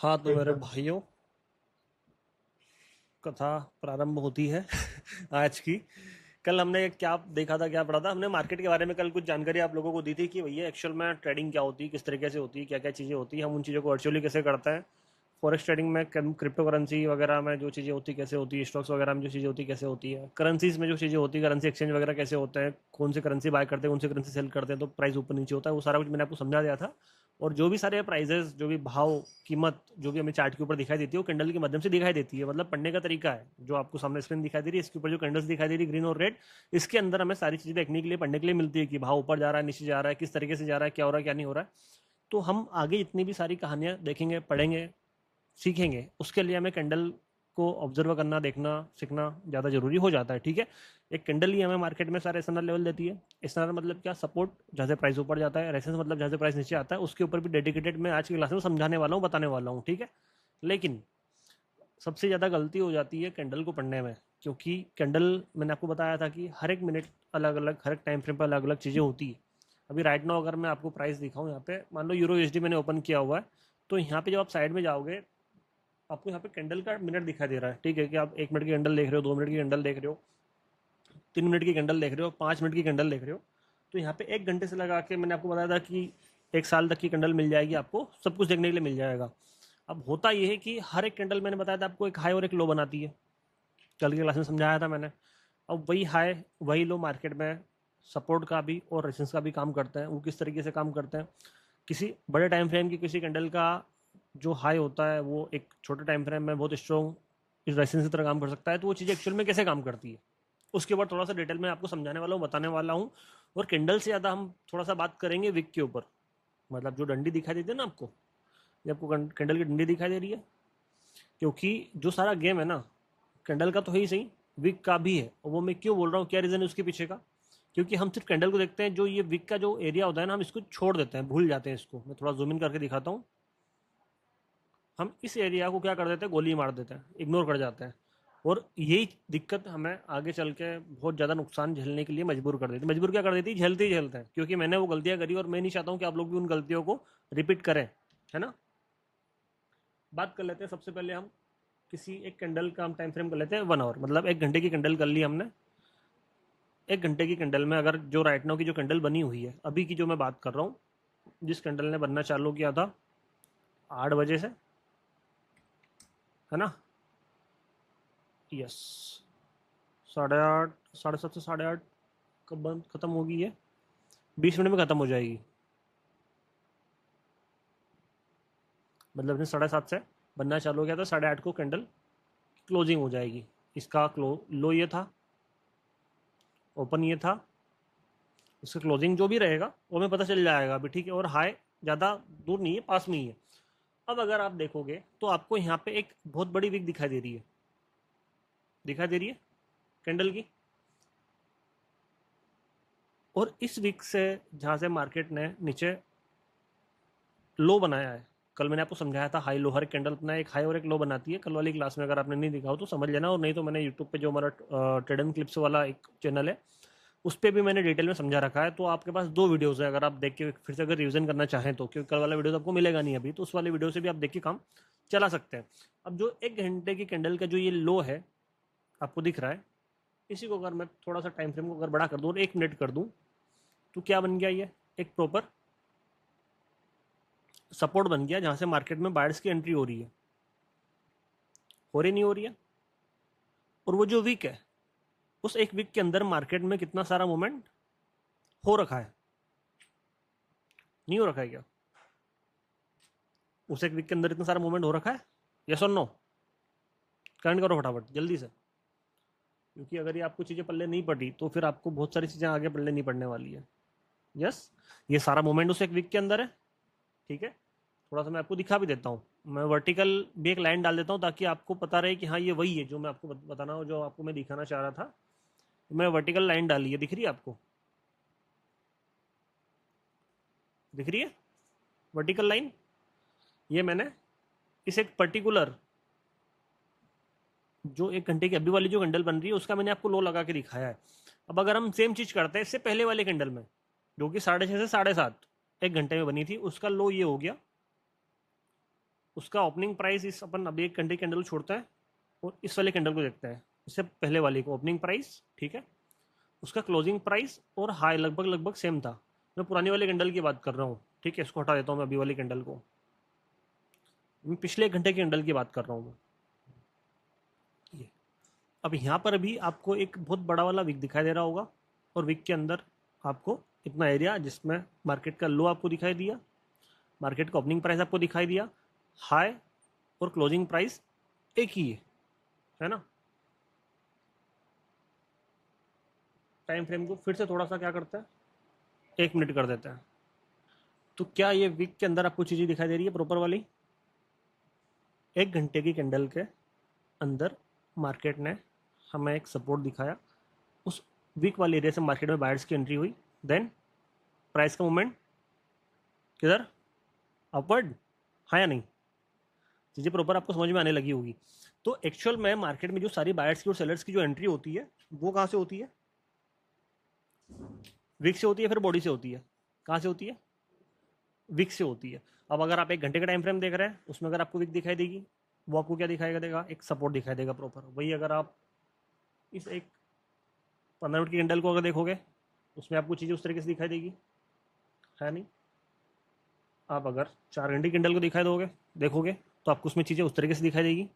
हाँ, तो मेरे एकदम। भाइयों, कथा प्रारंभ होती है आज की। कल हमने क्या देखा था, क्या पढ़ा था हमने मार्केट के बारे में। कल कुछ जानकारी आप लोगों को दी थी कि भैया एक्चुअल में ट्रेडिंग क्या होती है, किस तरीके से होती है, क्या क्या चीज़ें होती है, हम उन चीज़ों को वर्चुअली कैसे करते हैं। फॉरेक्स ट्रेडिंग में क्रिप्टो करेंसी वगैरह में जो चीज़ें होती कैसे होती है, स्टॉक्स वगैरह में जो चीज़ें होती कैसे होती है, करेंसीज में जो चीज़ें होती है, करेंसी एक्सचेंज वगैरह कैसे होते हैं, कौन सी करेंसी बाय करते हैं, कौन सी करेंसी सेल करते हैं तो प्राइस ऊपर नीचे होता है, वो सारा कुछ मैंने आपको समझा दिया था। और जो भी सारे प्राइजेस, जो भी भाव, कीमत जो भी हमें चार्ट के ऊपर दिखाई देती है वो कैंडल के माध्यम से दिखाई देती है। मतलब पढ़ने का तरीका है जो आपको सामने स्क्रीन दिखाई दे रही है, इसके ऊपर जो कैंडल्स दिखाई दे रही है ग्रीन और रेड, इसके अंदर हमें सारी चीज़ें देखने के लिए, पढ़ने के लिए मिलती है कि भाव ऊपर जा रहा है, नीचे जा रहा है, किस तरीके से जा रहा है, क्या हो रहा है, क्या नहीं हो रहा है। तो हम आगे जितनी भी सारी कहानियां देखेंगे, पढ़ेंगे, सीखेंगे, उसके लिए हमें कैंडल को ऑब्जर्व करना, देखना, सीखना ज़्यादा जरूरी हो जाता है। ठीक है। एक कैंडल ही हमें मार्केट में सारे स्टैंडर्ड लेवल देती है। स्टैंडर्ड मतलब क्या? सपोर्ट, जहाँ से प्राइस ऊपर जाता है। रेसेंस मतलब जहाँ से प्राइस नीचे आता है। उसके ऊपर भी डेडिकेटेड मैं आज की क्लास में समझाने वाला हूँ, बताने वाला हूँ। ठीक है। लेकिन सबसे ज़्यादा गलती हो जाती है कैंडल को पढ़ने में, क्योंकि कैंडल, मैंने आपको बताया था कि हर एक मिनट अलग अलग, हर एक टाइम फ्रेम पर अलग अलग चीज़ें होती है। अभी राइट नाउ अगर मैं आपको प्राइस दिखाऊं, यहाँ पे मान लो यूरो यूएसडी मैंने ओपन किया हुआ है, तो यहाँ पे जब आप साइड में जाओगे, आपको यहाँ पे कैंडल का मिनट दिखाई दे रहा है। ठीक है कि आप 1 मिनट की कैंडल देख रहे हो, 2 मिनट की कैंडल देख रहे हो, 3 मिनट की कैंडल देख रहे हो, 5 मिनट की कैंडल देख रहे हो। तो यहाँ पे 1 घंटे से लगा के मैंने आपको बताया था कि 1 साल तक की कैंडल मिल जाएगी, आपको सब कुछ देखने के लिए मिल जाएगा। अब होता यह है कि हर एक कैंडल, मैंने बताया था आपको, एक हाई और एक लो बनाती है। कल की क्लास में समझाया था मैंने। अब वही हाई वही लो मार्केट में सपोर्ट का भी और रेजिस्टेंस का भी काम करते हैं। वो किस तरीके से काम करते हैं? किसी बड़े टाइम फ्रेम की किसी कैंडल का जो हाई होता है वो एक छोटे टाइम फ्रेम में बहुत स्ट्रॉन्ग रेजिस्टेंस की तरह काम कर सकता है। तो वो चीज़ें एक्चुअल में कैसे काम करती है, उसके ऊपर थोड़ा सा डिटेल में आपको समझाने वाला हूँ, बताने वाला हूँ। और कैंडल से ज़्यादा हम थोड़ा सा बात करेंगे विक के ऊपर। मतलब जो डंडी दिखाई देती है ना आपको, ये आपको कैंडल की डंडी दिखाई दे रही है, क्योंकि जो सारा गेम है ना, कैंडल का तो है ही सही, विक का भी है। और वो मैं क्यों बोल रहा हूँ, क्या रीज़न है उसके पीछे का? क्योंकि हम सिर्फ कैंडल को देखते हैं, जो ये विक का जो एरिया होता है ना, हम इसको छोड़ देते हैं, भूल जाते हैं इसको। मैं थोड़ा जूम इन करके दिखाता हूँ। हम इस एरिया को क्या कर देते हैं, गोली मार देते हैं, इग्नोर कर जाते हैं। और यही दिक्कत हमें आगे चल के बहुत ज़्यादा नुकसान झेलने के लिए मजबूर कर देती है। मजबूर क्या कर देती है? झेलते ही झेलते हैं, क्योंकि मैंने वो गलतियां करी और मैं नहीं चाहता हूँ कि आप लोग भी उन गलतियों को रिपीट करें। है ना? बात कर लेते हैं सबसे पहले हम किसी एक कैंडल का हम टाइम फ्रेम कर लेते हैं 1 आवर, मतलब 1 घंटे की कैंडल कर ली हमने। 1 घंटे की कैंडल में अगर जो राइट नाउ की जो कैंडल बनी हुई है, अभी की जो मैं बात कर रहा हूँ, जिस कैंडल ने बनना चालू किया था 8 बजे से, है ना? यस, 8:30, 7:30 से 8:30 कब बंद खत्म होगी ये? 20 मिनट में खत्म हो जाएगी। मतलब इसने 7:30 से बनना चालू किया था, 8:30 को कैंडल क्लोजिंग हो जाएगी। इसका लो ये था, ओपन ये था, इसका क्लोजिंग जो भी रहेगा वो हमें पता चल जाएगा अभी। ठीक है। और हाई ज़्यादा दूर नहीं है, पास में ही है। अब अगर आप देखोगे तो आपको यहाँ पे एक बहुत बड़ी विक दिखाई दे रही है, दिखाई दे रही है कैंडल की। और इस विक से, जहाँ से मार्केट ने नीचे लो बनाया है, कल मैंने आपको समझाया था हाई लो, हर कैंडल अपना एक हाई और एक लो बनाती है। कल वाली क्लास में अगर आपने नहीं देखा हो तो समझ लेना, और नहीं तो मैंने यूट्यूब पे जो हमारा ट्रेड एंड क्लिप्स वाला एक चैनल है, उस पर भी मैंने डिटेल में समझा रखा है। तो आपके पास 2 वीडियोस है, अगर आप देख के फिर से अगर रिवीजन करना चाहें तो, क्योंकि कल वाला वीडियो तो आपको मिलेगा नहीं अभी, तो उस वाले वीडियो से भी आप देख के काम चला सकते हैं। अब जो 1 घंटे की कैंडल का जो ये लो है आपको दिख रहा है, इसी को अगर मैं थोड़ा सा टाइम फ्रेम को अगर बड़ा कर दूँ और 1 मिनट कर दूँ, तो क्या बन गया? ये एक प्रॉपर सपोर्ट बन गया, जहां से मार्केट में बायर्स की एंट्री हो रही है। हो रही नहीं हो रही है? और वो जो वीक है, उस एक वीक के अंदर मार्केट में कितना सारा मूवमेंट हो रखा है? नहीं हो रखा है क्या? उस एक वीक के अंदर इतना सारा मूवमेंट हो रखा है? यस और नो? कमेंट करो फटाफट जल्दी से। क्योंकि अगर ये आपको चीज़ें पल्ले नहीं पड़ी तो फिर आपको बहुत सारी चीज़ें आगे पल्ले नहीं पड़ने वाली है। यस, ये सारा मूवमेंट उस एक वीक के अंदर है। ठीक है। थोड़ा सा मैं आपको दिखा भी देता हूँ, मैं वर्टिकल भी एक लाइन डाल देता हूँ ताकि आपको पता रहे कि हाँ ये वही है जो मैं आपको बताना हो, जो आपको मैं दिखाना चाह रहा था। मैं वर्टिकल लाइन डाली है, दिख रही है आपको? दिख रही है वर्टिकल लाइन? ये मैंने इस एक पर्टिकुलर, जो 1 घंटे की अभी वाली जो कैंडल बन रही है, उसका मैंने आपको लो लगा के दिखाया है। अब अगर हम सेम चीज करते हैं इससे पहले वाले कैंडल में, जो कि 6:30 से 7:30 1 घंटे में बनी थी, उसका लो ये हो गया, उसका ओपनिंग प्राइस इस अपन अभी एक घंटे कैंडल छोड़ता है और इस वाले कैंडल को देखते हैं, इससे पहले वाले को ओपनिंग प्राइस, ठीक है, उसका क्लोजिंग प्राइस और हाई लगभग लगभग सेम था। मैं पुरानी वाले कैंडल की बात कर रहा हूँ, ठीक है, इसको हटा देता हूँ मैं अभी वाली कैंडल को, मैं पिछले एक घंटे की कैंडल की बात कर रहा हूँ मैं। ये अब यहाँ पर भी आपको एक बहुत बड़ा वाला विक दिखाई दे रहा होगा और विक के अंदर आपको इतना एरिया जिसमें मार्केट का लो आपको दिखाई दिया, मार्केट का ओपनिंग प्राइस आपको दिखाई दिया, हाई और क्लोजिंग प्राइस एक ही है ना। टाइम फ्रेम को फिर से थोड़ा सा क्या करता है, 1 मिनट कर देता है। तो क्या ये वीक के अंदर आपको चीज़ें दिखाई दे रही है प्रॉपर वाली? 1 घंटे की कैंडल के अंदर मार्केट ने हमें एक सपोर्ट दिखाया, उस वीक वाले एरिया से मार्केट में बायर्स की एंट्री हुई, देन प्राइस का मूवमेंट किधर, अपवर्ड, हाँ या नहीं? चीज़ें प्रॉपर आपको समझ में आने लगी होगी। तो एक्चुअल में मार्केट में जो सारी बायर्स की और सेलर्स की जो एंट्री होती है वो कहाँ से होती है? विक से होती है, फिर बॉडी से होती है। कहाँ से होती है? विक से होती है। अब अगर आप 1 घंटे का टाइम फ्रेम देख रहे हैं, उसमें अगर आपको विक दिखाई देगी, वो आपको क्या दिखाएगा देगा? एक सपोर्ट दिखाई देगा प्रॉपर। वही अगर आप इस एक 15 मिनट की कैंडल को अगर देखोगे, उसमें आपको चीज़ें उस तरीके से दिखाई देगी, है नहीं? आप अगर 4 घंटे की कैंडल को दिखाई दोगे देखोगे तो आपको उसमें चीज़ें उस तरीके से दिखाई देगी।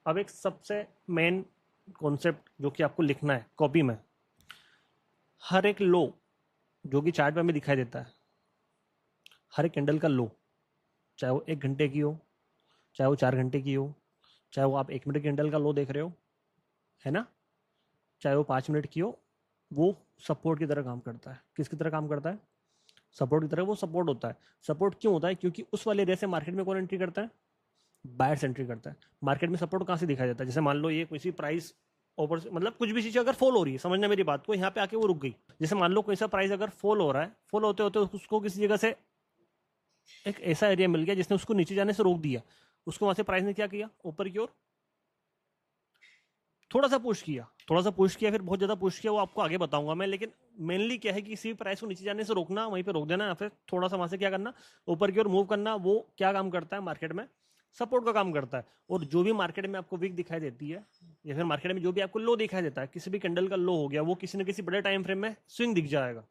अब एक सबसे मेन कॉन्सेप्ट जो कि आपको लिखना है कॉपी में, हर एक लो जो कि चार्ट पे हमें दिखाई देता है, हर एक कैंडल का लो, चाहे वो 1 घंटे की हो, चाहे वो 4 घंटे की हो, चाहे वो आप 1 मिनट कैंडल का लो देख रहे हो, है ना, चाहे वो 5 मिनट की हो, वो सपोर्ट की तरह काम करता है। किसकी तरह काम करता है? सपोर्ट की तरह। वो सपोर्ट होता है। सपोर्ट क्यों होता है? क्योंकि उस वाले एरिया से मार्केट में कौन एंट्री करता है? बायर्स एंट्री करता है। मार्केट में सपोर्ट कहाँ से दिखाई देता है? जैसे मान लो ये किसी प्राइस ऊपर से, मतलब कुछ भी चीज़ अगर फॉल हो रही है, समझना मेरी बात को, यहाँ पे आके वो रुक गई। जैसे मान लो कोई सा प्राइस अगर फॉल हो रहा है, फॉल होते होते उसको किसी जगह से एक ऐसा एरिया मिल गया जिसने उसको नीचे जाने से रोक दिया, उसको वहां से प्राइस ने क्या किया? ऊपर की ओर थोड़ा सा पुश किया, थोड़ा सा पुश किया, फिर बहुत ज्यादा पुश किया, वो आपको आगे बताऊंगा मैं। लेकिन मेनली क्या है कि किसी भी प्राइस को नीचे जाने से रोकना, वहीं पे रोक देना, या फिर थोड़ा सा वहां से क्या करना, ऊपर की ओर मूव करना, वो क्या काम करता है मार्केट में? सपोर्ट का काम करता है। और जो भी मार्केट में आपको वीक दिखाई देती है, या फिर मार्केट में जो भी आपको लो दिखाई देता है, किसी भी कैंडल का लो हो गया, वो किसी न किसी बड़े टाइम फ्रेम में स्विंग दिख जाएगा।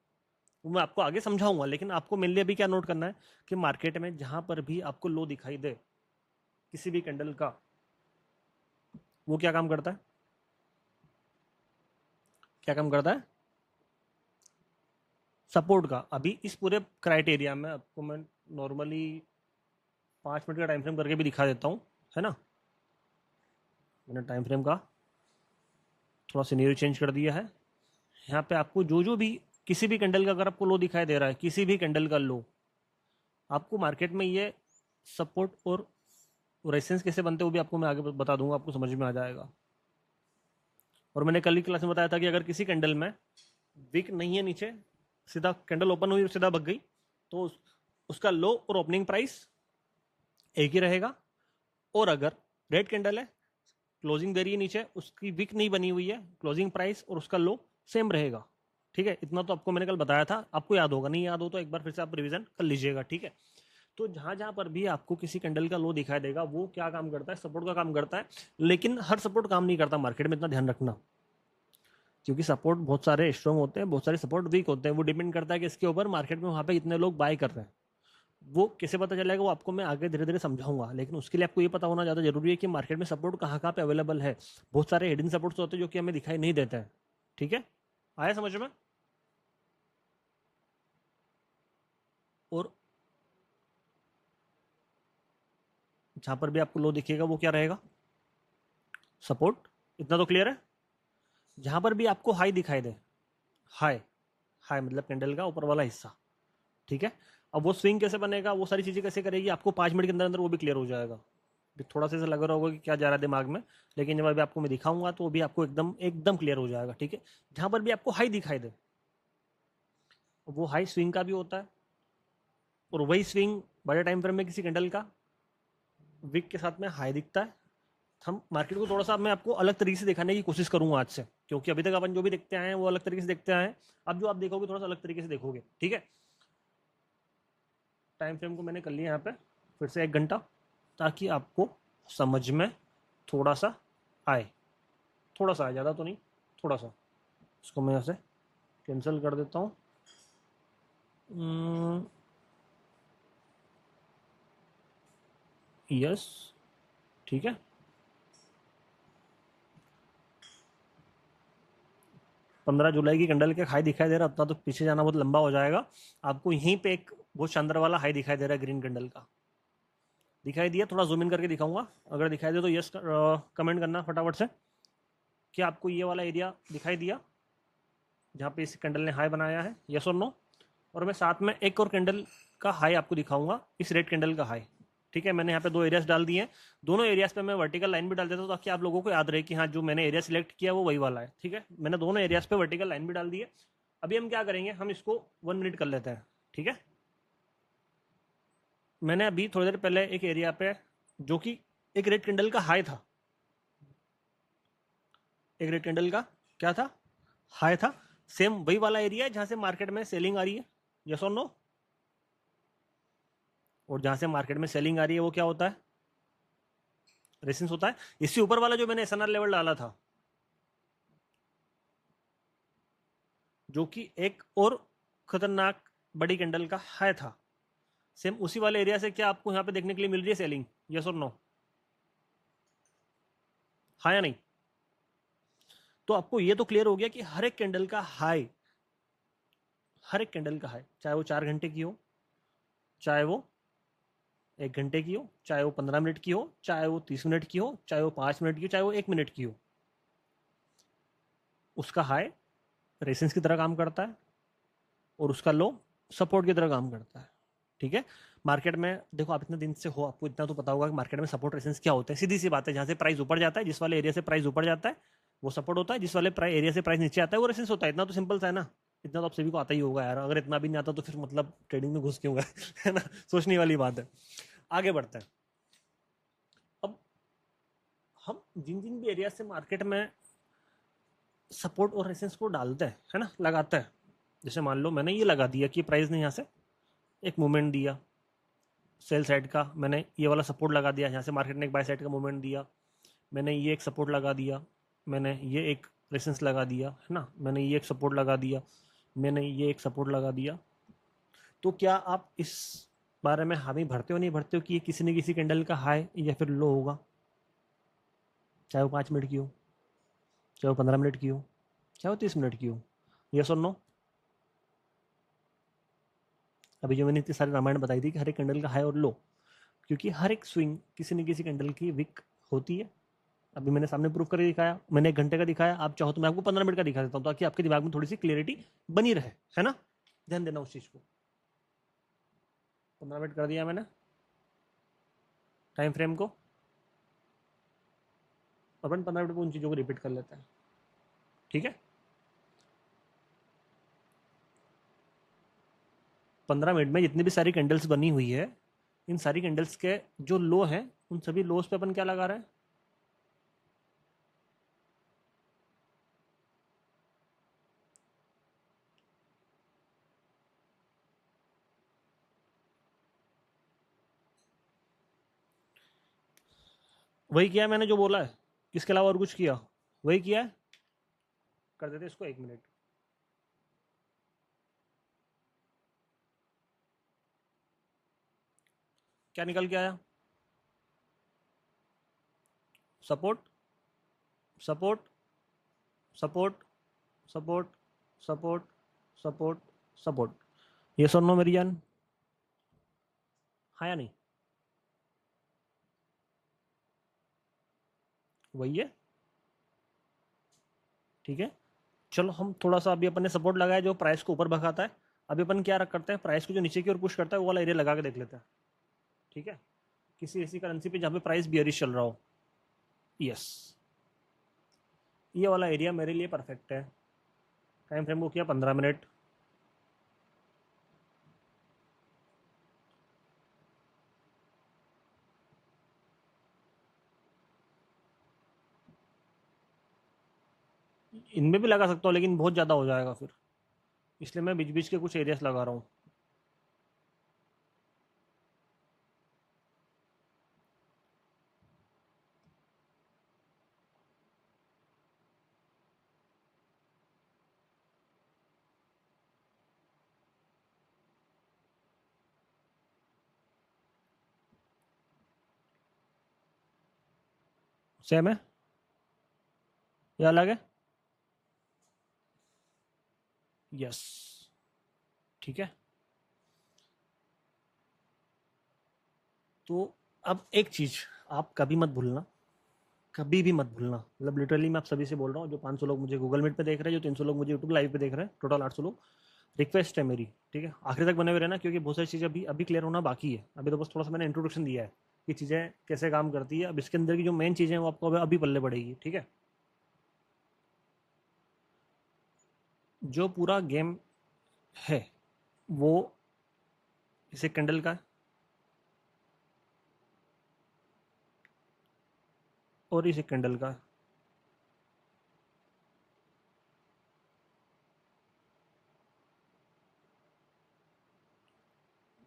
वो मैं आपको आगे समझाऊंगा, लेकिन आपको मेनली अभी क्या नोट करना है कि मार्केट में जहां पर भी आपको लो दिखाई दे किसी भी कैंडल का, वो क्या काम करता है? क्या काम करता है? सपोर्ट का। अभी इस पूरे क्राइटेरिया में आपको मैं नॉर्मली 5 मिनट का टाइम फ्रेम करके भी दिखा देता हूँ, है ना। मैंने टाइम फ्रेम का थोड़ा सिनेरियो चेंज कर दिया है। यहाँ पे आपको जो जो भी किसी भी कैंडल का अगर आपको लो दिखाई दे रहा है, किसी भी कैंडल का लो, आपको मार्केट में ये सपोर्ट और रेजिस्टेंस कैसे बनते हैं वो भी आपको मैं आगे बता दूंगा, आपको समझ में आ जाएगा। और मैंने कल की क्लास में बताया था कि अगर किसी कैंडल में विक नहीं है नीचे, सीधा कैंडल ओपन हुई और सीधा भग गई, तो उसका लो और ओपनिंग प्राइस एक ही रहेगा। और अगर रेड कैंडल है, क्लोजिंग दे रही है नीचे, उसकी विक नहीं बनी हुई है, क्लोजिंग प्राइस और उसका लो सेम रहेगा। ठीक है, इतना तो आपको मैंने कल बताया था, आपको याद होगा, नहीं याद हो तो एक बार फिर से आप रिवीजन कर लीजिएगा, ठीक है। तो जहां जहां पर भी आपको किसी कैंडल का लो दिखाई देगा, वो क्या काम करता है? सपोर्ट का काम करता है। लेकिन हर सपोर्ट काम नहीं करता मार्केट में, इतना ध्यान रखना, क्योंकि सपोर्ट बहुत सारे स्ट्रॉन्ग होते हैं, बहुत सारे सपोर्ट वीक होते हैं। वो डिपेंड करता है कि इसके ऊपर मार्केट में वहां पे कितने लोग बाय कर रहे हैं। वो कैसे पता चलेगा वो आपको मैं आगे धीरे धीरे समझाऊंगा, लेकिन उसके लिए आपको ये पता होना ज़्यादा जरूरी है कि मार्केट में सपोर्ट कहाँ कहाँ पे अवेलेबल है। बहुत सारे हिडन सपोर्ट्स होते हैं जो कि हमें दिखाई नहीं देते हैं, ठीक है। आया समझ में? और जहां पर भी आपको लो दिखेगा वो क्या रहेगा? सपोर्ट। इतना तो क्लियर है। जहां पर भी आपको हाई दिखाई दे, हाई, हाई मतलब कैंडल का ऊपर वाला हिस्सा, ठीक है। अब वो स्विंग कैसे बनेगा, वो सारी चीज़ें कैसे करेगी, आपको 5 मिनट के अंदर अंदर वो भी क्लियर हो जाएगा। भी थोड़ा सा ऐसा लग रहा होगा कि क्या जा रहा है दिमाग में, लेकिन जब अभी आपको मैं दिखाऊंगा तो वो भी आपको एकदम एकदम क्लियर हो जाएगा, ठीक है। जहां पर भी आपको हाई दिखाई दे, वो हाई स्विंग का भी होता है, और वही स्विंग बड़े टाइम फ्रेम में किसी कैंडल का विक के साथ में हाई दिखता है। हम मार्केट को थोड़ा सा मैं आपको अलग तरीके से दिखाने की कोशिश करूंगा आज से, क्योंकि अभी तक अपन जो भी देखते आए हैं वो अलग तरीके से देखते आए हैं। अब जो आप देखोगे थोड़ा सा अलग तरीके से देखोगे, ठीक है। टाइम फ्रेम को मैंने कर लिया यहाँ पे फिर से 1 घंटा, ताकि आपको समझ में थोड़ा सा आए, थोड़ा सा आए, ज़्यादा तो नहीं, थोड़ा सा। इसको मैं यहाँ से कैंसिल कर देता हूँ। यस, ठीक है। 15 जुलाई की कैंडल के हाई दिखाई दे रहा है, उतना तो पीछे जाना बहुत लंबा हो जाएगा। आपको यहीं पे एक बहुत शानदार वाला हाई दिखाई दे रहा है ग्रीन कैंडल का, दिखाई दिया? थोड़ा जूम इन करके दिखाऊंगा, अगर दिखाई दे तो यस कमेंट करना फटाफट से कि आपको ये वाला एरिया दिखाई दिया जहाँ पे इस कैंडल ने हाई बनाया है, यस और नो। और मैं साथ में एक और कैंडल का हाई आपको दिखाऊंगा, इस रेड कैंडल का हाई। ठीक है, मैंने यहाँ पे 2 एरियाज डाल दिए हैं, दोनों एरियाज पे मैं वर्टिकल लाइन भी डाल देता हूँ ताकि आप लोगों को याद रहे कि हाँ जो मैंने एरिया सिलेक्ट किया वो वही वाला है। ठीक है, मैंने दोनों एरियाज पे वर्टिकल लाइन भी डाल दी है। अभी हम क्या करेंगे, हम इसको 1 मिनट कर लेते हैं। ठीक है, मैंने अभी थोड़ी देर पहले एक एरिया पे जो कि एक रेड कैंडल का हाई था, एक रेड कैंडल का क्या था, हाई था, सेम वही वाला एरिया है जहां से मार्केट में सेलिंग आ रही है, यस और नो। और जहां से मार्केट में सेलिंग आ रही है वो क्या होता है, रेसिस्टेंस होता है। इससे ऊपर वाला जो मैंने एसएनआर लेवल डाला था, जो कि एक और खतरनाक बड़ी कैंडल का हाई था, सेम उसी वाले एरिया से क्या आपको यहाँ पे देखने के लिए मिल रही है सेलिंग, यस और नो, हाँ या नहीं? तो आपको ये तो क्लियर हो गया कि हर एक कैंडल का हाई, हर एक कैंडल का हाई, चाहे वो 4 घंटे की हो, चाहे वो 1 घंटे की हो, चाहे वो 15 मिनट की हो, चाहे वो 30 मिनट की हो, चाहे वो 5 मिनट की हो, चाहे वो 1 मिनट की हो, उसका हाई रेसिस्टेंस की तरह काम करता है और उसका लो सपोर्ट की तरह काम करता है। ठीक है, मार्केट में देखो, आप इतने दिन से हो, आपको इतना तो पता होगा कि मार्केट में सपोर्ट रेसिस्टेंस क्या होता है। सीधी सी बात है, जहां से प्राइस ऊपर जाता है, जिस वाले एरिया से प्राइस ऊपर जाता है वो सपोर्ट होता है, जिस वाले एरिया से प्राइस नीचे आता है वो रेसिस्टेंस होता है। इतना तो सिंपल सा है ना, इतना तो आप सभी को आता ही होगा यार। अगर इतना भी नहीं आता तो फिर मतलब ट्रेडिंग में घुस क्यों गए है ना, सोचने वाली बात है। आगे बढ़ते हैं। अब हम जिन जिन भी एरिया से मार्केट में सपोर्ट और रेसिस्टेंस को डालते हैं, है ना, लगाते हैं, जैसे मान लो मैंने ये लगा दिया कि प्राइस ने यहाँ से एक मूवमेंट दिया सेल साइड का, मैंने ये वाला सपोर्ट लगा दिया, यहाँ से मार्केट ने एक बाय साइड का मूवमेंट दिया, मैंने ये एक सपोर्ट लगा दिया, मैंने ये एक रेसिस्टेंस लगा दिया, है ना, मैंने ये एक सपोर्ट लगा दिया, मैंने ये एक सपोर्ट लगा दिया। तो क्या आप इस बारे में हामी भरते हो नहीं भरते हो कि ये किसी न किसी कैंडल का हाई या फिर लो होगा, चाहे वो 5 मिनट की हो, चाहे वो 15 मिनट की हो, चाहे वो 30 मिनट की हो, यस और नो? अभी जो मैंने इतनी सारी रामायण बताई थी कि हर एक कैंडल का हाई और लो, क्योंकि हर एक स्विंग किसी न किसी कैंडल की विक होती है। अभी मैंने सामने प्रूफ करके दिखाया, मैंने 1 घंटे का दिखाया, आप चाहो तो मैं आपको 15 मिनट का दिखा देता हूँ ताकि आपके दिमाग में थोड़ी सी क्लियरिटी बनी रहे, है ना। ध्यान देना उस चीज़ को। 15 मिनट कर दिया मैंने टाइम फ्रेम को, अपन 15 मिनट को उन चीज़ों को रिपीट कर लेते हैं। ठीक है, 15 मिनट में जितनी भी सारी कैंडल्स बनी हुई है, इन सारी कैंडल्स के जो लो हैं उन सभी लोस पे अपन क्या लगा रहे हैं, वही किया है मैंने जो बोला है, इसके अलावा और कुछ किया, वही किया है। कर देते इसको 1 मिनट। क्या निकल के आया, support, support, support, support, support, support, support, ये सुनो मेरी जान, हाँ या नहीं? वही है। ठीक है, चलो हम थोड़ा सा अभी अपन ने सपोर्ट लगाया जो प्राइस को ऊपर भगाता है, अभी अपन क्या रख करते हैं, प्राइस को जो नीचे की ओर पुश करता है वो वाला एरिया लगा के देख लेते हैं। ठीक है, किसी ऐसी करेंसी पे जहाँ पे प्राइस बियरिश चल रहा हो, यस, ये वाला एरिया मेरे लिए परफेक्ट है। टाइम फ्रेम को किया 15 मिनट, इनमें भी लगा सकता हूँ लेकिन बहुत ज़्यादा हो जाएगा फिर, इसलिए मैं बीच बीच के कुछ एरियाज लगा रहा हूँ। सेम है या अलग है? यस, ठीक है। तो अब एक चीज आप कभी मत भूलना, कभी भी मत भूलना, मतलब लिटरली मैं आप सभी से बोल रहा हूँ, जो 500 लोग मुझे गूगल मीट पे देख रहे हैं, जो 300 लोग मुझे यूट्यूब लाइव पे देख रहे हैं, टोटल 800 लोग, रिक्वेस्ट है मेरी, ठीक है, आखिर तक बने हुए रहना, क्योंकि बहुत सारी चीज़ें अभी अभी क्लियर होना बाकी है। अभी तो बस थोड़ा सा मैंने इंट्रोडक्शन दिया है कि चीज़ें कैसे काम करती है। अब इसके अंदर की जो मेन चीज़ें हैं वो आपको अभी पल्ले पड़ेगी, ठीक है। जो पूरा गेम है वो इसे कैंडल का है और इसे कैंडल का है।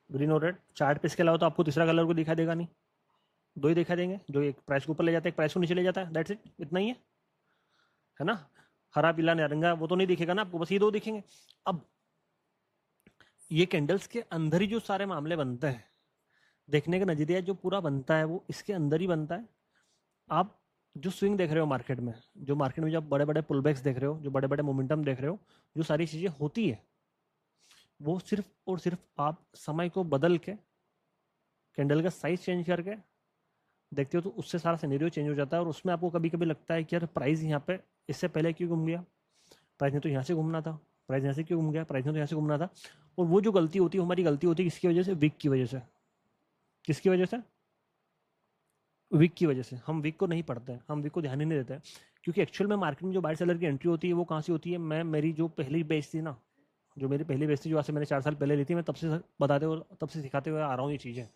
ग्रीन और रेड चार्ट पे, इसके अलावा तो आपको तीसरा कलर को दिखाई देगा नहीं, दो ही दिखाई देंगे, जो एक प्राइस को ऊपर ले जाता है, एक प्राइस को नीचे ले जाता है, दैट्स इट, इतना ही है ना। हरा पीला नारंगा वो तो नहीं दिखेगा ना आपको, बस ये दो दिखेंगे। अब ये कैंडल्स के अंदर ही जो सारे मामले बनते हैं, देखने का नजरिया जो पूरा बनता है वो इसके अंदर ही बनता है। आप जो स्विंग देख रहे हो मार्केट में, जो मार्केट में जो बड़े बड़े पुलबैक्स देख रहे हो, जो बड़े बड़े मोमेंटम देख रहे हो, जो सारी चीज़ें होती है, वो सिर्फ और सिर्फ आप समय को बदल के, कैंडल का साइज चेंज करके देखते हो तो उससे सारा सिनेरियो चेंज हो जाता है। और उसमें आपको कभी कभी लगता है कि यार प्राइस यहाँ पे इससे पहले क्यों घूम गया, प्राइस ने तो यहाँ से घूमना था, प्राइस यहाँ से क्यों घूम गया, प्राइस ने तो यहाँ से घूमना था। और वो जो गलती होती है, हमारी गलती होती है किसकी वजह से? विक की वजह से। किसकी वजह से? विक की वजह से। हम विक को नहीं पढ़ते हैं, हम विक को ध्यान ही नहीं देते हैं, क्योंकि एक्चुअल में मार्केट में जो बायर सेलर की एंट्री होती है वो कहाँ से होती है? मैं मेरी जो पहली बेच थी ना, जो मेरी पहली बेच थी, जो आज से मैंने 4 साल पहले ली थी, मैं तब से बताते हुए तब से सिखाते हुए आ रहा हूँ ये चीज़ें,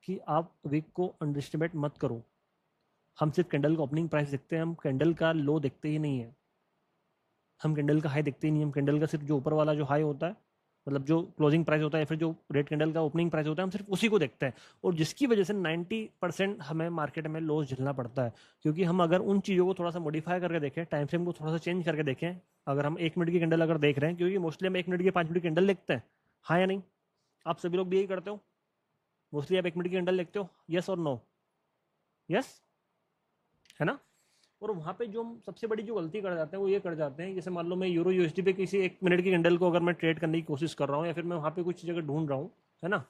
कि आप विक को अंडर एस्टिमेट मत करो। हम सिर्फ कैंडल का ओपनिंग प्राइस देखते हैं, हम कैंडल का लो देखते ही नहीं है, हम कैंडल का हाई देखते ही नहीं, हम कैंडल का सिर्फ जो ऊपर वाला जो हाई होता है, मतलब जो क्लोजिंग प्राइस होता है, या फिर जो रेड कैंडल का ओपनिंग प्राइस होता है, हम सिर्फ उसी को देखते हैं। और जिसकी वजह से 90% हमें मार्केट में लॉस झेलना पड़ता है। क्योंकि हम अगर उन चीज़ों को थोड़ा सा मॉडिफाई करके देखें, टाइम फ्रेम को थोड़ा सा चेंज करके देखें, अगर हम 1 मिनट की कैंडल अगर देख रहे हैं, क्योंकि मोस्टली हम 1 मिनट की 5 मिनट की कैंडल देखते हैं, हाँ या नहीं? आप सभी लोग भी यही करते हो, मोस्टली आप 1 मिनट की कैंडल देखते हो, यस और नो? यस, है ना। और वहाँ पे जो हम सबसे बड़ी जो गलती कर जाते हैं वो ये कर जाते हैं, जैसे मान लो मैं यूरो यूएसडी पे किसी 1 मिनट की कैंडल को अगर मैं ट्रेड करने की कोशिश कर रहा हूँ, या फिर मैं वहाँ पे कुछ जगह ढूंढ रहा हूँ, है ना,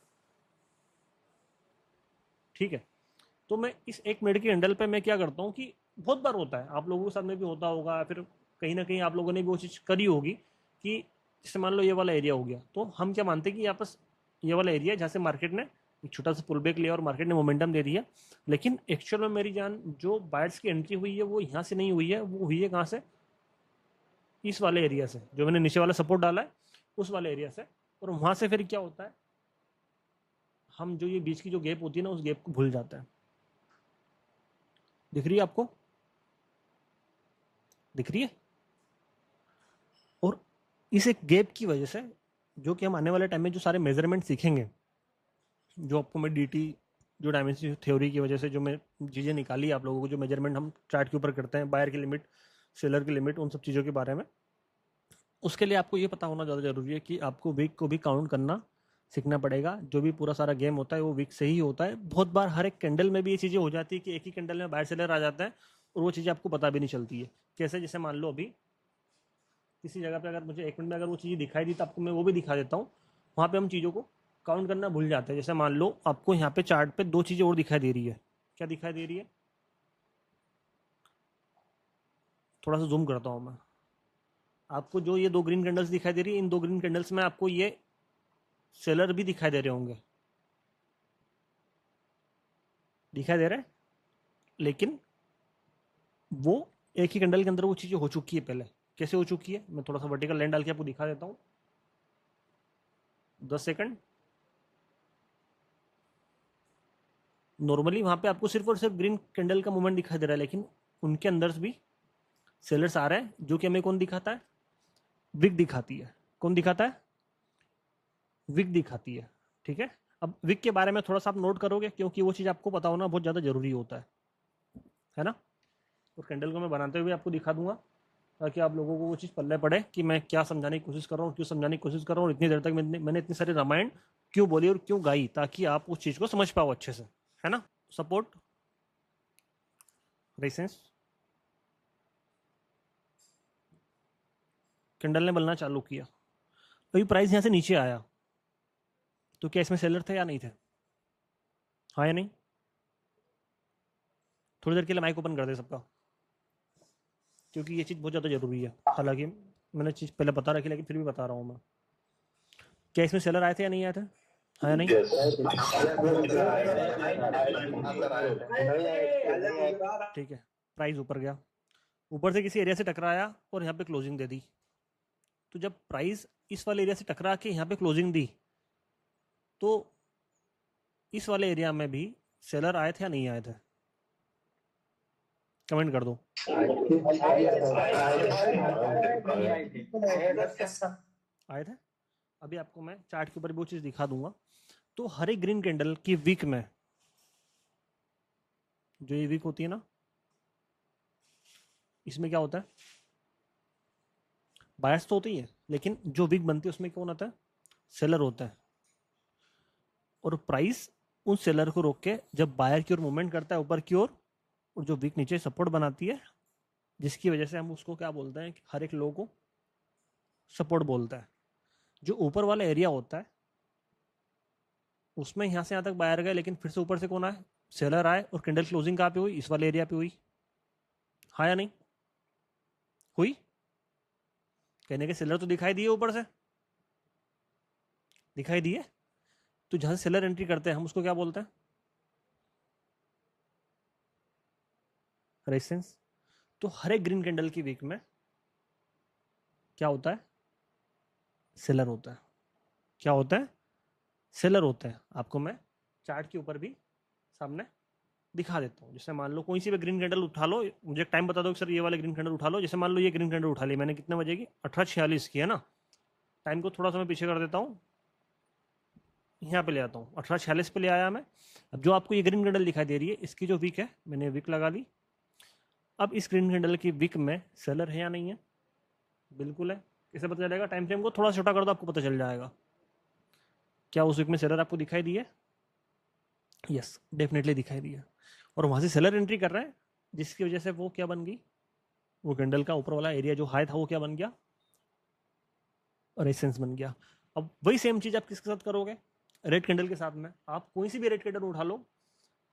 ठीक है, तो मैं इस 1 मिनट की कैंडल पे मैं क्या करता हूँ कि बहुत बार होता है, आप लोगों के साथ में भी होता होगा, या फिर कहीं ना कहीं आप लोगों ने भी वो चीज़ करी होगी, कि जैसे मान लो ये वाला एरिया हो गया, तो हम क्या मानते हैं कि यहाँ पर ये वाला एरिया जहाँ से मार्केट ने एक छोटा सा पुल बैक लिया और मार्केट ने मोमेंटम दे दिया। लेकिन एक्चुअल में मेरी जान, जो बायर्स की एंट्री हुई है वो यहाँ से नहीं हुई है, वो हुई है कहाँ से? इस वाले एरिया से, जो मैंने नीचे वाला सपोर्ट डाला है उस वाले एरिया से। और वहां से फिर क्या होता है, हम जो ये बीच की जो गैप होती है ना, उस गैप को भूल जाते हैं। दिख रही है आपको? दिख रही है? और इस एक गैप की वजह से, जो कि हम आने वाले टाइम में जो सारे मेजरमेंट सीखेंगे, जो आपको मैं डीटी, जो डायमेंशन थ्योरी की वजह से जो मैं चीज़ें निकाली आप लोगों को, जो मेजरमेंट हम चार्ट के ऊपर करते हैं, बायर की लिमिट, सेलर की लिमिट, उन सब चीज़ों के बारे में, उसके लिए आपको ये पता होना ज़्यादा ज़रूरी है कि आपको वीक को भी काउंट करना सीखना पड़ेगा। जो भी पूरा सारा गेम होता है वो वीक से ही होता है। बहुत बार हर एक कैंडल में भी ये चीज़ें हो जाती है कि एक ही कैंडल में बायर सेलर आ जाता है और वो चीज़ें आपको पता भी नहीं चलती है। कैसे? जैसे मान लो अभी किसी जगह पे अगर मुझे 1 मिनट में अगर वो चीज़ दिखाई दी तो आपको मैं वो भी दिखा देता हूँ। वहाँ पे हम चीज़ों को काउंट करना भूल जाते हैं। जैसे मान लो आपको यहाँ पे चार्ट पे दो चीज़ें और दिखाई दे रही है। क्या दिखाई दे रही है? थोड़ा सा जूम करता हूँ मैं। आपको जो ये दो ग्रीन कैंडल्स दिखाई दे रही है, इन दो ग्रीन कैंडल्स में आपको ये सेलर भी दिखाई दे रहे होंगे। दिखाई दे रहा है? लेकिन वो एक ही कैंडल के अंदर वो चीज़ें हो चुकी है पहले। कैसे हो चुकी है? मैं थोड़ा सा वर्टिकल लाइन डाल के आपको दिखा देता हूँ। 10 सेकंड। नॉर्मली वहां पे आपको सिर्फ और सिर्फ ग्रीन कैंडल का मूवमेंट दिखाई दे रहा है, लेकिन उनके अंदर भी सेलर्स आ रहे हैं, जो कि हमें कौन दिखाता है? विक दिखाती है। कौन दिखाता है? विक दिखाती है। ठीक है। अब विक के बारे में थोड़ा सा आप नोट करोगे, क्योंकि वो चीज़ आपको पता होना बहुत ज़्यादा जरूरी होता है ना। और कैंडल को मैं बनाते हुए आपको दिखा दूंगा, ताकि आप लोगों को वो चीज़ पल्ले पड़े कि मैं क्या समझाने की कोशिश कर रहा हूँ, क्यों समझाने की कोशिश कर रहा हूँ, इतनी देर तक मैंने इतनी सारी रामायण क्यों बोली और क्यों गाई, ताकि आप उस चीज़ को समझ पाओ अच्छे से, है ना। सपोर्ट रेसेंस कैंडल ने बनना चालू किया, अभी प्राइस यहाँ से नीचे आया, तो क्या इसमें सेलर थे या नहीं थे? हाँ या नहीं? थोड़ी देर के लिए माइक ओपन कर दे सबका, क्योंकि ये चीज़ बहुत ज़्यादा ज़रूरी है। हालांकि मैंने चीज़ पहले बता रखी, लेकिन फिर भी बता रहा हूँ मैं। क्या इसमें सेलर आए थे या नहीं आए थे? हाँ या नहीं? ठीक है, प्राइस ऊपर गया, ऊपर से किसी एरिया से टकराया और यहाँ पे क्लोजिंग दे दी। तो जब प्राइस इस वाले एरिया से टकरा के यहाँ पे क्लोजिंग दी, तो इस वाले एरिया में भी सेलर आए थे या नहीं आए थे? कमेंट कर दो। आए थे। अभी आपको मैं चार्ट के ऊपर भी वो चीज़ दिखा दूंगा। तो हर एक ग्रीन कैंडल की वीक में, जो ये वीक होती है ना, इसमें क्या होता है? बायर्स तो होती ही है, लेकिन जो वीक बनती है उसमें कौन होता है? सेलर होता है। और प्राइस उन सेलर को रोक के जब बायर की ओर मूवमेंट करता है ऊपर की ओर, और जो वीक नीचे सपोर्ट बनाती है, जिसकी वजह से हम उसको क्या बोलते हैं, हर एक लो को सपोर्ट बोलता है। जो ऊपर वाला एरिया होता है उसमें यहाँ से यहाँ तक बायर गए, लेकिन फिर से ऊपर से कौन आए? सेलर आए, और कैंडल क्लोजिंग कहाँ पे हुई? इस वाले एरिया पे हुई। हाँ या नहीं? हुई? कहने के सेलर तो दिखाई दिए, ऊपर से दिखाई दिए। तो जहां से सेलर एंट्री करते हैं हम उसको क्या बोलते हैं? रेजिस्टेंस। तो हर एक ग्रीन कैंडल की वीक में क्या होता है? सेलर होता है। क्या होता है? सेलर होता है। आपको मैं चार्ट के ऊपर भी सामने दिखा देता हूँ। जैसे मान लो कोई सी भी ग्रीन कैंडल उठा लो, मुझे टाइम बता दो कि सर ये वाले ग्रीन कैंडल उठा लो। जैसे मान लो ये ग्रीन कैंडल उठा ली मैंने, कितने बजे की? 18:46 की है ना। टाइम को थोड़ा सा मैं पीछे कर देता हूँ, यहाँ पे ले आता हूँ, 18:46 पे ले आया मैं। अब जो आपको ये ग्रीन कैंडल दिखाई दे रही है, इसकी जो वीक है, मैंने वीक लगा ली। अब इस ग्रीन कैंडल की वीक में सेलर है या नहीं है? बिल्कुल है। कैसे पता चलेगा? टाइम फ्रेम को थोड़ा छोटा कर दो, आपको पता चल जाएगा। क्या उस वीक में सेलर आपको दिखाई दिए? यस, डेफिनेटली दिखाई दिया। और वहां से सेलर एंट्री कर रहा है, जिसकी वजह से वो क्या बन गई? वो कैंडल का ऊपर वाला एरिया जो हाई था वो क्या बन गया? रेजिस्टेंस बन गया। अब वही सेम चीज आप किसके साथ करोगे? रेड कैंडल के साथ में। आप कोई सी भी रेड कैंडल उठा लो,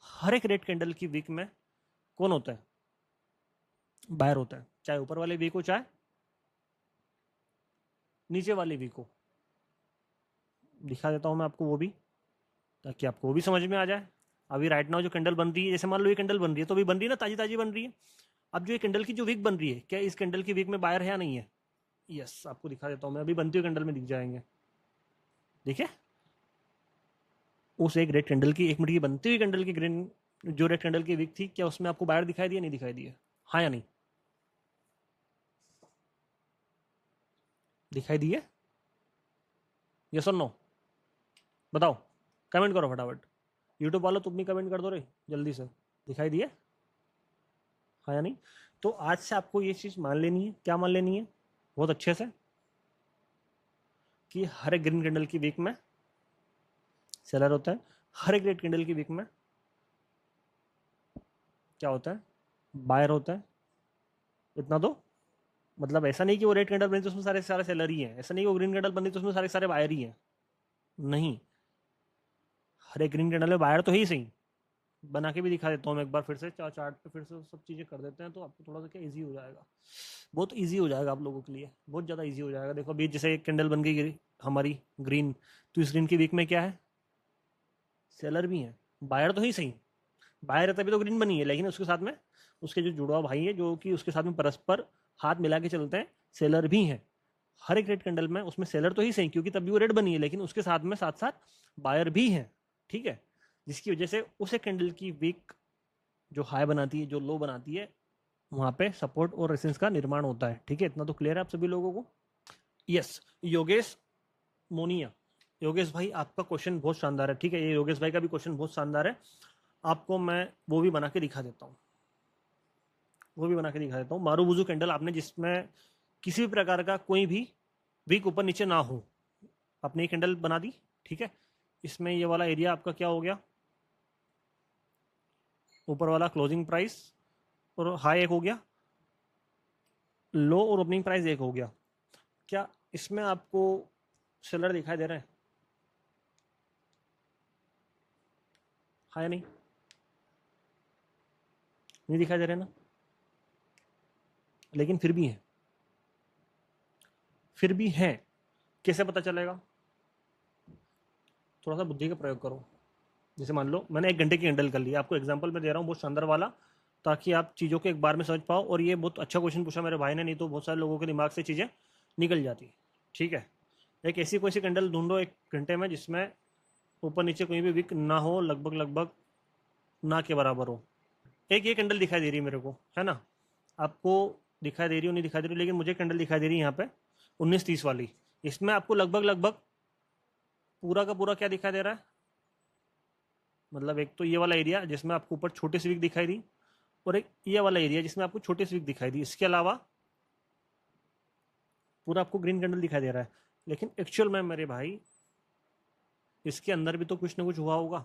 हर एक रेड कैंडल की वीक में कौन होता है? बायर होता है। चाहे ऊपर वाले वीक हो, चाहे नीचे वाले वीक हो। दिखा देता हूं मैं आपको वो भी, ताकि आपको वो भी समझ में आ जाए। अभी राइट नाउ जो कैंडल बन रही है, जैसे मान लो ये कैंडल बन रही है, तो अभी बन रही है ना, ताजी ताजी बन रही है। अब जो ये कैंडल की जो वीक बन रही है, क्या इस कैंडल की वीक में बायर है या नहीं है? यस, आपको दिखा देता हूं मैं। अभी बनती हुई कैंडल में दिख जाएंगे, देखिए। उस एक रेड कैंडल की, 1 मिनट की बनती हुई कैंडल की ग्रीन, जो रेड कैंडल की वीक थी, क्या उसमें आपको बायर दिखाई दिया? नहीं दिखाई दिया? हाँ या नहीं? दिखाई दिए? यस और नो? बताओ, कमेंट करो फटाफट। यूट्यूब वालों तुम भी कमेंट कर दो रे जल्दी से। दिखाई दिए? हाँ या नहीं? तो आज से आपको ये चीज़ मान लेनी है। क्या मान लेनी है? बहुत अच्छे से, कि हर एक ग्रीन कैंडल की वीक में सेलर होता है, हर एक रेड कैंडल की वीक में क्या होता है? बायर होता है। इतना तो मतलब ऐसा नहीं कि वो रेड कैंडल बनी तो उसमें सारे सारे सेलर ही हैं, ऐसा नहीं कि वो ग्रीन कैंडल बनी तो उसमें सारे सारे बायर ही हैं। नहीं, हर एक ग्रीन कैंडल में बायर तो है ही सही। बना के भी दिखा देता हूँ मैं एक बार फिर से, चार्ट पे फिर से सब चीज़ें कर देते हैं, तो आपको थोड़ा सा क्या ईजी हो जाएगा। बहुत ईजी हो जाएगा आप लोगों के लिए, बहुत ज़्यादा ईजी हो जाएगा। देखो अभी जैसे एक कैंडल बन गई हमारी ग्रीन, तो इस ग्रीन की वीक में क्या है? सेलर भी है, बायर तो ही सही। बायर है तभी तो ग्रीन बनी है, लेकिन उसके साथ में उसके जो जुड़वा भाई है, जो कि उसके साथ में परस्पर हाथ मिला के चलते हैं, सेलर भी हैं। हर एक रेड कैंडल में उसमें सेलर तो ही सही, क्योंकि तभी वो रेड बनी है, लेकिन उसके साथ में साथ साथ बायर भी है। ठीक है, जिसकी वजह से उस एक कैंडल की वीक जो हाई बनाती है, जो लो बनाती है, वहां पे सपोर्ट और रेजिस्टेंस का निर्माण होता है। ठीक है, इतना तो क्लियर है आप सभी लोगों को? यस। योगेश मोनिया, योगेश भाई आपका क्वेश्चन बहुत शानदार है। ठीक है, ये योगेश भाई का भी क्वेश्चन बहुत शानदार है। आपको मैं वो भी बना के दिखा देता हूँ, वो भी बना के दिखा देता हूँ। मारूबुजू कैंडल आपने, जिसमें किसी भी प्रकार का कोई भी वीक ऊपर नीचे ना हो, आपने ये कैंडल बना दी। ठीक है, इसमें ये वाला एरिया आपका क्या हो गया? ऊपर वाला क्लोजिंग प्राइस और हाई एक हो गया, लो और ओपनिंग प्राइस एक हो गया। क्या इसमें आपको सेलर दिखाई दे रहा है? हाई नहीं, नहीं दिखाई दे रहे ना, लेकिन फिर भी है, फिर भी है। कैसे पता चलेगा? थोड़ा सा बुद्धि का प्रयोग करो। जैसे मान लो मैंने 1 घंटे की हैंडल कर लिया, आपको एग्जांपल मैं दे रहा हूँ बहुत शानदार वाला, ताकि आप चीज़ों को एक बार में समझ पाओ। और ये बहुत अच्छा क्वेश्चन पूछा मेरे भाई ने, नहीं तो बहुत सारे लोगों के दिमाग से चीज़ें निकल जाती। ठीक है, एक ऐसी कोई सी कैंडल ढूंढो 1 घंटे में जिसमें ऊपर नीचे कहीं भी विक ना हो, लगभग लगभग ना के बराबर हो। एक ये कैंडल दिखाई दे रही है मेरे को, है ना? आपको दिखाई दे रही हो नहीं दिखाई दे रही, लेकिन मुझे कैंडल दिखाई दे रही है यहाँ पे 19:30 वाली। इसमें आपको लगभग लगभग पूरा का पूरा क्या दिखाई दे रहा है? मतलब एक तो ये वाला एरिया जिसमें आपको ऊपर छोटी सी विक दिखाई दी, और एक ये वाला एरिया जिसमें आपको छोटी सी विक दिखाई दी। इसके अलावा पूरा आपको ग्रीन कैंडल दिखाई दे रहा है। लेकिन एक्चुअल में मेरे भाई इसके अंदर भी तो कुछ ना कुछ हुआ होगा।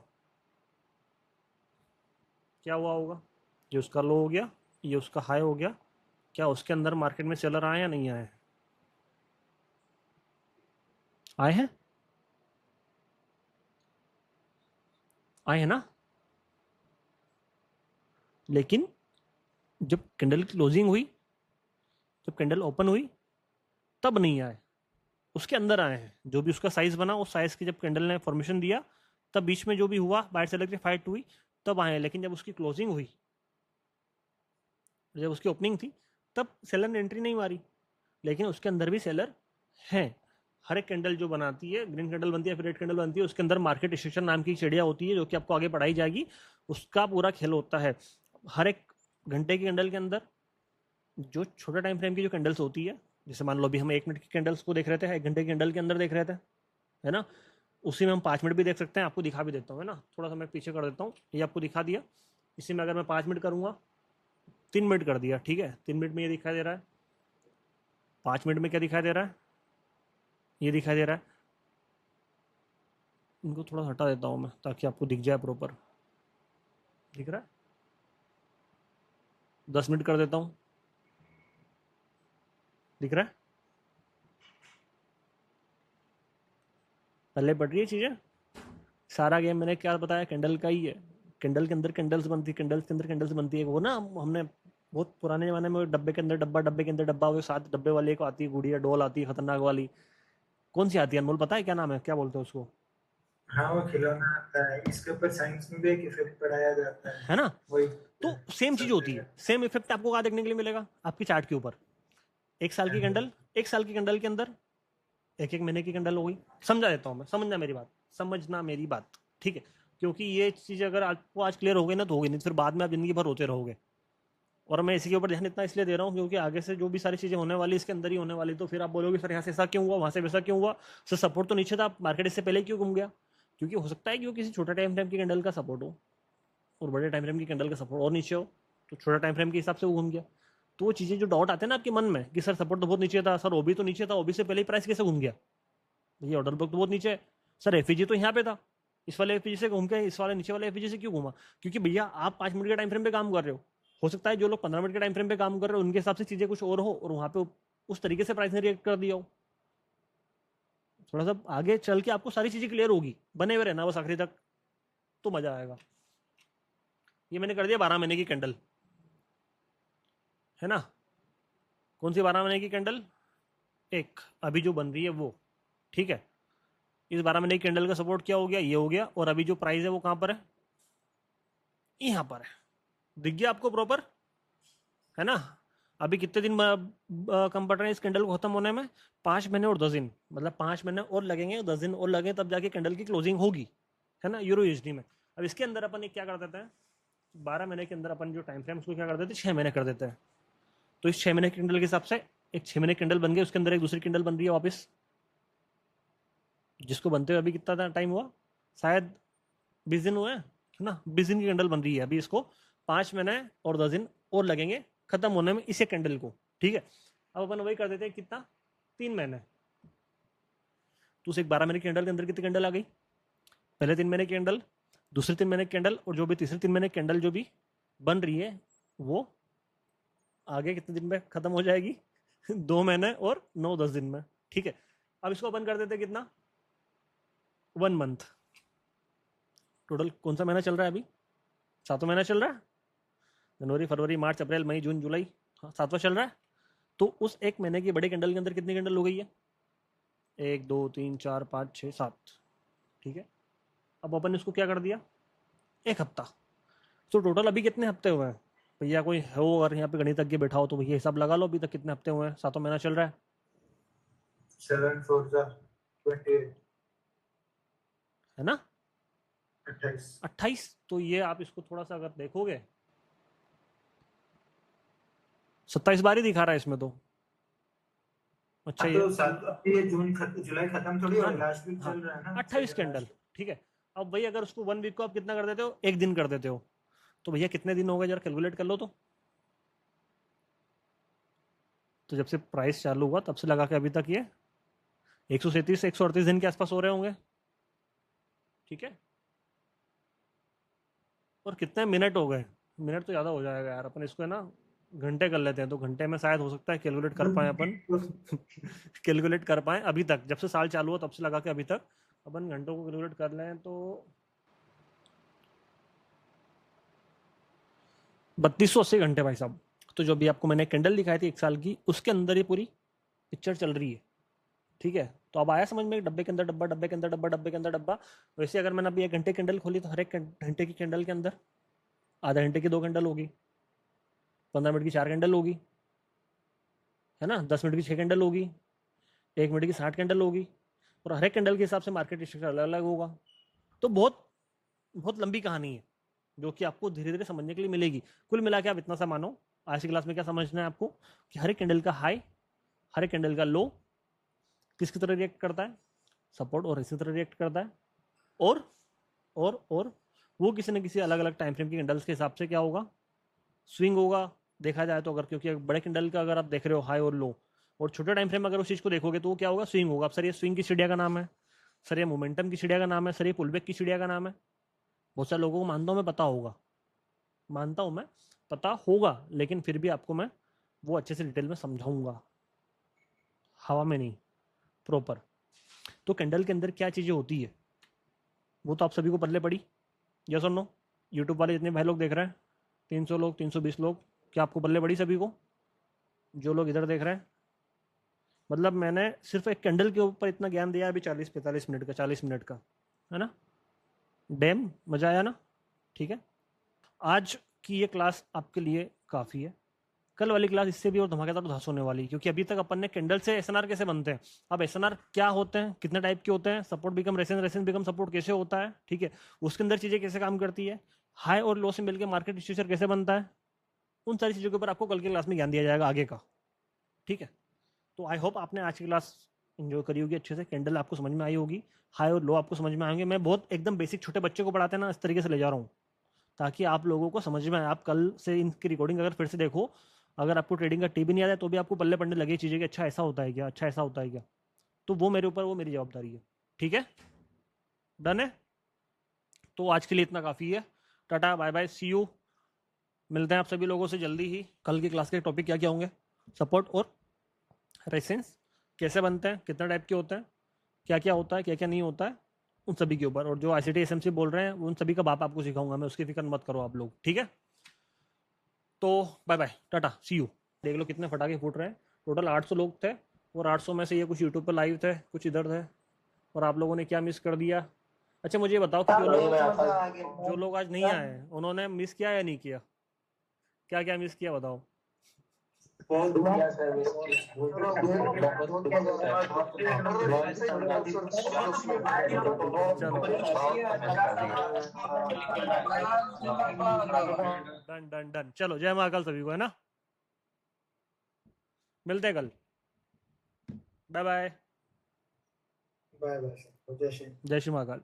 क्या हुआ होगा? ये उसका लो हो गया, ये उसका हाई हो गया। क्या उसके अंदर मार्केट में सेलर आए या नहीं आए? आए हैं, आए हैं ना? लेकिन जब कैंडल की क्लोजिंग हुई, जब कैंडल ओपन हुई, तब नहीं आए, उसके अंदर आए हैं। जो भी उसका साइज बना, उस साइज की जब कैंडल ने फॉर्मेशन दिया, तब बीच में जो भी हुआ, बाइट सेलर की फाइट हुई, तब आए हैं। लेकिन जब उसकी क्लोजिंग हुई, जब उसकी ओपनिंग थी, तब सेलर ने एंट्री नहीं मारी। लेकिन उसके अंदर भी सेलर हैं। हर एक कैंडल जो बनाती है, ग्रीन कैंडल बनती है, फिर रेड कैंडल बनती है, उसके अंदर मार्केट स्ट्रक्चर नाम की चिड़िया होती है, जो कि आपको आगे पढ़ाई जाएगी। उसका पूरा खेल होता है। हर एक घंटे की कैंडल के अंदर जो छोटा टाइम फ्रेम की जो कैंडल्स होती है, जैसे मान लो अभी हम 1 मिनट की कैंडल्स को देख रहे थे, 1 घंटे की कैंडल के अंदर देख रहे थे, है ना? उसी में हम 5 मिनट भी देख सकते हैं। आपको दिखा भी देता हूँ, है ना? थोड़ा सा मैं पीछे कर देता हूँ, ये आपको दिखा दिया। इसी में अगर मैं 5 मिनट करूँगा, 3 मिनट कर दिया, ठीक है? 3 मिनट में ये दिखाई दे रहा है, 5 मिनट में क्या दिखाई दे रहा है? ये दिखाई दे रहा है। इनको थोड़ा हटा देता हूँ मैं, ताकि आपको दिख जाए प्रॉपर। दिख रहा है? 10 मिनट कर देता हूँ, दिख रहा है? पहले बढ़ रही है चीज़ें। सारा गेम मैंने क्या बताया, कैंडल का ही है। कैंडल के अंदर कैंडल्स बनती है, कैंडल्स के अंदर कैंडल्स बनती है। वो ना हमने बहुत पुराने ज़माने में डब्बे के अंदर डब्बा, डब्बे के अंदर डब्बा, वो 7 डब्बे वाली एक आती है गुड़िया, डोल आती है खतरनाक वाली। कौन सी आती है अनमोल, पता है क्या नाम है, क्या बोलते हैं उसको? हाँ, वो खिलौना आता है, इसके ऊपर साइंस में भी एक इफेक्ट पढ़ाया जाता है। है ना? वही तो सेम चीज़ सब होती है। जगह। सेम इफेक्ट आपको कहाँ देखने के लिए मिलेगा? आपकी चार्ट के ऊपर। 1 साल की कैंडल, 1 साल की कैंडल के अंदर 1 1 महीने की कैंडल हो गई। समझा देता हूँ मैं, समझना मेरी बात, समझना मेरी बात, ठीक है? क्योंकि ये चीज़ अगर आपको आज क्लियर हो गई ना, तो हो गई, नहीं तो फिर बाद में आप जिंदगी भर रोते रहोगे। और मैं इसी के ऊपर ध्यान इतना इसलिए दे रहा हूँ क्योंकि आगे से जो भी सारी चीज़ें होने वाली इसके अंदर ही होने वाली, तो फिर आप बोलोगे सर यहाँ से ऐसा क्यों हुआ, वहाँ से वैसा क्यों हुआ, सर सपोर्ट तो नीचे था, मार्केट इससे पहले क्यों घूम गया? क्योंकि हो सकता है कि वो किसी छोटा टाइम फ्रेम की कैंडल का सपोर्ट हो, और बड़े टाइम फ्रेम की कैंडल का सपोर्ट और नीचे हो, तो छोटा टाइम फ्रेम के हिसाब से वो घूम गया। तो वो चीज़ें जो डाउट आते हैं ना आपके मन में कि सर सपोर्ट तो बहुत नीचे था, सर ओबी तो नीचे था, ओबी से पहले ही प्राइस कैसे घूम गया? भैया ऑर्डर बुक तो बहुत नीचे है। सर एफईजी तो यहाँ पे था, इस वाले एफईजी से घूम के इस वाले नीचे वाले एफईजी से क्यों घूमा? क्योंकि भैया आप 5 मिनट के टाइम फ्रेम पे काम कर रहे हो सकता है जो लोग 15 मिनट के टाइम फ्रेम पे काम कर रहे हो उनके हिसाब से चीजें कुछ और हो, और वहां पे उस तरीके से प्राइस ने रिएक्ट कर दिया हो। थोड़ा सा आगे चल के आपको सारी चीजें क्लियर होगी, बने हुए रहना बस आखिरी तक, तो मजा आएगा। ये मैंने कर दिया 12 महीने की कैंडल, है ना? कौन सी 12 महीने की कैंडल? एक अभी जो बन रही है वो, ठीक है? इस 12 महीने की कैंडल का सपोर्ट क्या हो गया? ये हो गया। और अभी जो प्राइस है वो कहां पर है? यहाँ पर है। दिख गया आपको प्रॉपर, है ना? अभी कितने दिन कम पड़ रहे हैं इस कैंडल को खत्म होने में? 5 महीने और 10 दिन, मतलब 5 महीने और लगेंगे, 10 दिन और लगेंगे, तब जाके कैंडल की क्लोजिंग होगी, है ना? यूरो यूएसडी में। अब इसके अंदर अपन एक क्या कर देते हैं, 12 महीने के अंदर अपन जो टाइम फ्रेम उसको क्या कर देते हैं, 6 महीने कर देते हैं। तो इस 6 महीने कैंडल के हिसाब से एक 6 महीने कैंडल बन गई, उसके अंदर एक दूसरी कैंडल बन रही है वापस, जिसको बनते हुए अभी कितना टाइम हुआ? शायद 20 दिन हुए हैं, है ना? 20 दिन की कैंडल बन रही है अभी, इसको 5 महीने और 10 दिन और लगेंगे खत्म होने में इसे कैंडल को, ठीक है? अब अपन वही कर देते हैं, कितना? 3 महीने। तो उस एक 12 महीने की कैंडल के अंदर कितनी कैंडल आ गई? पहले 3 महीने की कैंडल, दूसरे 3 महीने की कैंडल, और जो भी तीसरे 3 महीने की कैंडल जो भी बन रही है वो आगे कितने दिन में खत्म हो जाएगी? 2 महीने और 9-10 दिन में, ठीक है। अब इसको ओपन कर देते कितना, 1 मंथ। टोटल कौन सा महीना चल रहा है अभी? 7वां महीना चल रहा है, जनवरी फरवरी मार्च अप्रैल मई जून जुलाई, हाँ 7वां चल रहा है। तो उस एक महीने की बड़े कैंडल के अंदर कितनी कैंडल हो गई है? 1 2 3 4 5 6 7, ठीक है। अब अपन इसको क्या कर दिया, 1 हफ्ता। तो टोटल अभी कितने हफ्ते हुए हैं भैया? कोई हो अगर यहाँ पे गणितज्ञ बैठा हो तो भैया हिसाब लगा लो, अभी तक कितने हफ्ते हुए हैं? 7वां महीना चल रहा है, 7 4 28, है ना? 28। 28। तो ये आप इसको थोड़ा सा अगर देखोगे, 27 बार ही दिखा रहा है इसमें तो। अच्छा हाँ ये, तो ये जुलाई खत्म थोड़ी हाँ हो, लास्ट वीक हाँ, चल रहा है ना, 28 कैंडल, ठीक है। अब भाई अगर उसको 1 वीक को आप कितना कर देते हो, 1 दिन कर देते हो, तो भैया कितने दिन हो गए जरा कैलकुलेट कर लो तो जब से प्राइस चालू हुआ तब से लगा के अभी तक ये 137 से 138 दिन के आसपास हो रहे होंगे, ठीक है। और कितने मिनट हो गए? मिनट तो ज़्यादा हो जाएगा यार, अपन इसको है ना घंटे कर लेते हैं, तो घंटे में शायद हो सकता है कैलकुलेट कर पाए अपन। कैलकुलेट कर पाए अभी तक, जब से साल चालू हुआ तब से लगा के अभी तक अपन घंटों को कैलकुलेट कर लें तो 3280 घंटे भाई साहब। तो जो भी आपको मैंने कैंडल दिखाई थी 1 साल की, उसके अंदर ये पूरी पिक्चर चल रही है, ठीक है। तो अब आया समझ में, डब्बे के अंदर डब्बा, डब्बे के अंदर डब्बा, डब्बे के अंदर डब्बा। वैसे अगर मैंने अभी 1 घंटे कैंडल खोली तो हर एक घंटे की कैंडल के अंदर आधा घंटे की 2 कैंडल होगी, 15 मिनट की 4 कैंडल होगी, है ना, 10 मिनट की 6 कैंडल होगी, 1 मिनट की 60 कैंडल होगी। और हर एक कैंडल के हिसाब से मार्केट स्ट्रक्चर अलग अलग होगा। तो बहुत बहुत लंबी कहानी है जो कि आपको धीरे धीरे समझने के लिए मिलेगी। कुल मिला के आप इतना सा मानो, आज की क्लास में क्या समझना है आपको, कि हर एक कैंडल का हाई, हर एक कैंडल का लो किसकी तरह रिएक्ट करता है, सपोर्ट और इसी तरह रिएक्ट करता है। और और वो किसी न किसी अलग अलग टाइम फ्रेम की कैंडल्स के हिसाब से क्या होगा, स्विंग होगा देखा जाए तो। अगर क्योंकि बड़े कैंडल का अगर आप देख रहे हो हाई और लो, और छोटे टाइम फ्रेम अगर उस चीज़ को देखोगे तो वो क्या होगा, स्विंग होगा। अब सर ये स्विंग की सीढ़िया का नाम है, सर ये मोमेंटम की सीढ़िया का नाम है, सर ये पुलबैक की सीढ़िया का नाम है। बहुत सारे लोगों को मानता हूँ मैं, पता होगा, मानता हूँ मैं पता होगा, लेकिन फिर भी आपको मैं वो अच्छे से डिटेल में समझाऊंगा, हवा में नहीं, प्रॉपर। तो कैंडल के अंदर क्या चीज़ें होती है वो तो आप सभी को पल्ले पड़ी, यस और नो? यूट्यूब वाले जितने भाई लोग देख रहे हैं, 300 लोग, 320 लोग, क्या आपको पल्ले पड़ी सभी को? जो लोग इधर देख रहे हैं, मतलब मैंने सिर्फ एक कैंडल के ऊपर इतना ज्ञान दिया अभी 40-45 मिनट का, 40 मिनट का, है ना। डैम मजा आया ना, ठीक है। आज की ये क्लास आपके लिए काफ़ी है। कल वाली क्लास इससे भी और धमाकेदार उदास होने वाली, क्योंकि अभी तक अपन ने कैंडल से एसएनआर कैसे बनते हैं, अब एसएनआर क्या होते हैं, कितने टाइप के होते हैं, सपोर्ट बिकम रेसेंस, रेसेंस बिकम सपोर्ट कैसे होता है, ठीक है, उसके अंदर चीज़ें कैसे काम करती है, हाई और लो से मिलकर मार्केट स्ट्रक्चर कैसे बनता है, उन सारी चीज़ों के ऊपर आपको कल की क्लास में ज्ञान दिया जाएगा आगे का, ठीक है। तो आई होप आपने आज की क्लास एंजॉय करी होगी अच्छे से, कैंडल आपको समझ में आई होगी, हाई और लो आपको समझ में आएंगे। मैं बहुत एकदम बेसिक छोटे बच्चे को पढ़ाते हैं ना, इस तरीके से ले जा रहा हूँ ताकि आप लोगों को समझ में आए। आप कल से इनकी रिकॉर्डिंग अगर फिर से देखो, अगर आपको ट्रेडिंग का टी भी नहीं आता है तो भी आपको पल्ले पड़ने लगे चीज़ें कि अच्छा ऐसा होता है क्या, अच्छा ऐसा होता है क्या। तो वो मेरे ऊपर, वो मेरी जवाबदारी है, ठीक है, डन है। तो आज के लिए इतना काफ़ी है, tata bye bye see you. मिलते हैं आप सभी लोगों से जल्दी ही। कल की क्लास के टॉपिक क्या क्या होंगे, सपोर्ट और रेसेंस कैसे बनते हैं, कितने टाइप के होते हैं, क्या क्या होता है, क्या क्या नहीं होता है, उन सभी के ऊपर। और जो ICT SMC बोल रहे हैं उन सभी का बाप आपको सिखाऊंगा मैं, उसकी फिक्र मत करो आप लोग, ठीक है। तो bye bye tata see you. देख लो कितने फटाके फूट रहे हैं, टोटल 800 लोग थे, और 800 में से ये कुछ यूट्यूब पर लाइव थे, कुछ इधर थे, और आप लोगों ने क्या मिस कर दिया। अच्छा मुझे ये बताओ कि जो लोग आज नहीं आए उन्होंने मिस किया या नहीं किया, क्या क्या मिस किया बताओ। बहुत बढ़िया सर्विस चलो डन डन डन, चलो जय महाकाल सभी को, है ना। मिलते हैं कल, बाय बाय। बाय बाय, जय श्री जय श्री महाकाल।